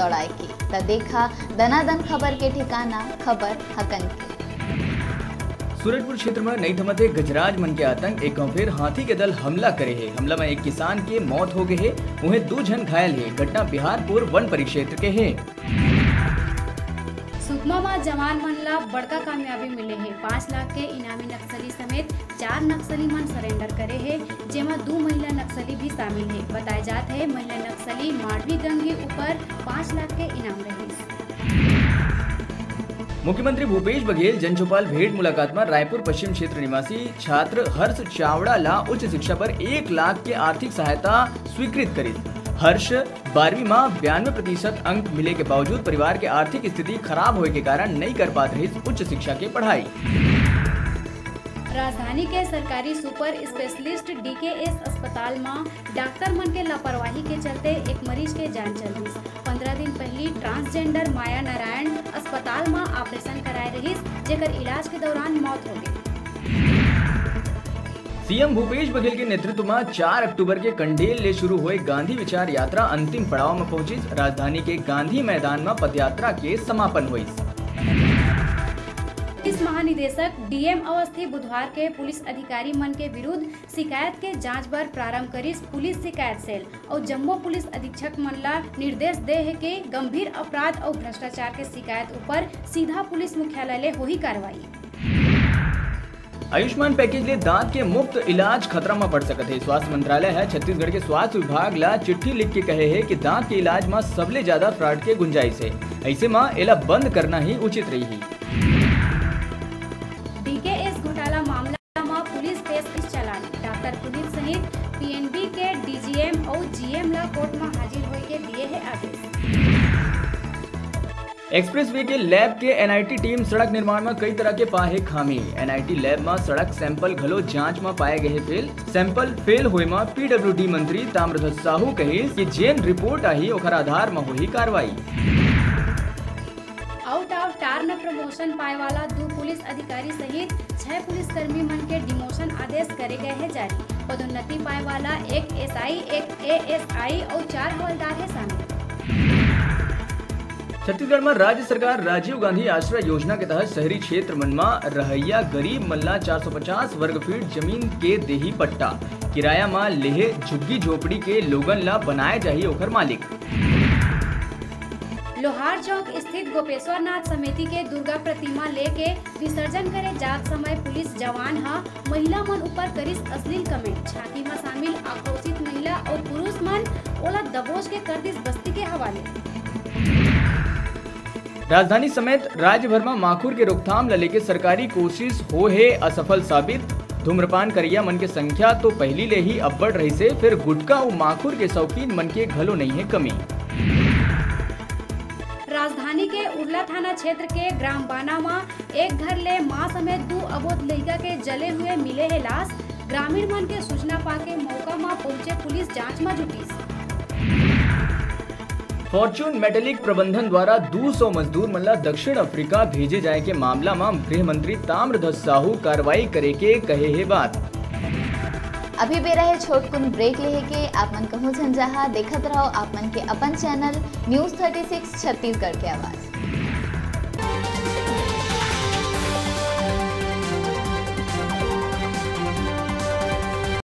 दौड़ाए की त देखा दनादन खबर के ठिकाना खबर हकन की। सूरजपुर क्षेत्र में नई थमते गजराज मन के आतंक एक फिर हाथी के दल हमला करे है। हमला में एक किसान के मौत हो गए है, उन्हें 2 जन घायल है। घटना बिहारपुर वन परिक्षेत्र के है। सुकमा में जवान मन ला बड़का कामयाबी मिले है। 5 लाख के इनामी नक्सली समेत 4 नक्सली मन सरेंडर करे है, जेमा 2 महिला नक्सली भी शामिल है। बताए जाते है महिला नक्सली माडवी गंगे ऊपर 5 लाख के इनाम रहे। मुख्यमंत्री भूपेश बघेल जन चौपाल भेंट मुलाकात में रायपुर पश्चिम क्षेत्र निवासी छात्र हर्ष चावड़ा ला उच्च शिक्षा पर 1 लाख के आर्थिक सहायता स्वीकृत करी। हर्ष 12वीं में 92% अंक मिले के बावजूद परिवार के आर्थिक स्थिति खराब होने के कारण नहीं कर पा रही उच्च शिक्षा की पढ़ाई। राजधानी के सरकारी सुपर स्पेशलिस्ट DKS अस्पताल में डॉक्टर मन के लापरवाही के चलते एक मरीज के जान चल रही। 15 दिन पहले ट्रांसजेंडर माया नारायण अस्पताल में ऑपरेशन कराए रही, जेकर इलाज के दौरान मौत हो गई। सीएम भूपेश बघेल के नेतृत्व में 4 अक्टूबर के कंडेल ले शुरू हुए गांधी विचार यात्रा अंतिम पड़ाव में पहुंची। राजधानी के गांधी मैदान में पदयात्रा के समापन हुई। पुलिस महानिदेशक DM अवस्थी बुधवार के पुलिस अधिकारी मन के विरुद्ध शिकायत के जांच बर प्रारंभ करी। पुलिस शिकायत सेल और जम्मू पुलिस अधीक्षक मन ला निर्देश दे है कि गंभीर अपराध और भ्रष्टाचार के शिकायत ऊपर सीधा पुलिस मुख्यालय ले होही कार्रवाई। आयुष्मान पैकेज ले दांत के मुफ्त इलाज खतरा में पड़ सकते है। स्वास्थ्य मंत्रालय है छत्तीसगढ़ के स्वास्थ्य विभाग ला चिट्ठी लिख के कहे है कि दांत के इलाज में सबले ज्यादा फ्रॉड के गुंजाइश है। ऐसे में एला बंद करना ही उचित रही। DKS घोटाला मामला में पुलिस पेश चलान डॉक्टर पुनीत सहित PNB के DGM और GM ला कोर्ट में हाजिर होए के दिए है आदेश। एक्सप्रेसवे के लैब के NIT टीम सड़क निर्माण में कई तरह के पाए खामी। NIT लैब में सड़क सैंपल घलो जांच में पाए गए फेल। सैंपल फेल हुए में PWD मंत्री ताम्रध्वज साहू कही कि जेन रिपोर्ट आई ओकर आधार में हुई कार्रवाई। आउट ऑफ टर्न प्रमोशन पाए वाला 2 पुलिस अधिकारी सहित 6 पुलिसकर्मी मन के डिमोशन आदेश करे गए हैं जारी। पदोन्नति पाए वाला 1 SI, 1 ASI और 4 हवलदार है शामिल। छत्तीसगढ़ में राज्य सरकार राजीव गांधी आश्रय योजना के तहत शहरी क्षेत्र मन में रहैया गरीब मन ला 450 वर्ग फीट जमीन के देही पट्टा किराया में लेहे झुग्गी झोपड़ी के लोगन ला बनाए जाही ओकर मालिक। लोहार चौक स्थित गोपेश्वर नाथ समिति के दुर्गा प्रतिमा लेके विसर्जन करे जात समय पुलिस जवान महिला मन ऊपर करिस अश्लील कमेंट। छाती में शामिल आक्रोशित महिला और पुरुष मन ओला दबोच के कर दिस बस्ती के हवाले। राजधानी समेत राज्य भर में माखुर के रोकथाम ला लेके सरकारी कोशिश हो है असफल साबित। धूम्रपान करिया मन के संख्या तो पहली ले ही अब बढ़ रही से फिर गुटखा और माखुर के शौकीन मन के घलो नहीं है कमी। राजधानी के उरला थाना क्षेत्र के ग्राम बाना में एक घर ले मां समेत 2 अबोध लड़का के जले हुए मिले है लाश। ग्रामीण मन के सूचना पाके मौका में पहुंचे पुलिस जांच में जुटी। फॉर्च्यून मेटेलिक प्रबंधन द्वारा 200 मजदूर मल्ला दक्षिण अफ्रीका भेजे जाए के मामला में गृह मंत्री ताम्रध्वज साहू कार्रवाई करे के कहे है बात। अभी बेरा है छोटकुन ब्रेक लेहे के आप मन कहूँ झंझाहा देखत रहो आप मन के अपन चैनल न्यूज़ 36 छत्तीसगढ़ के आवाज।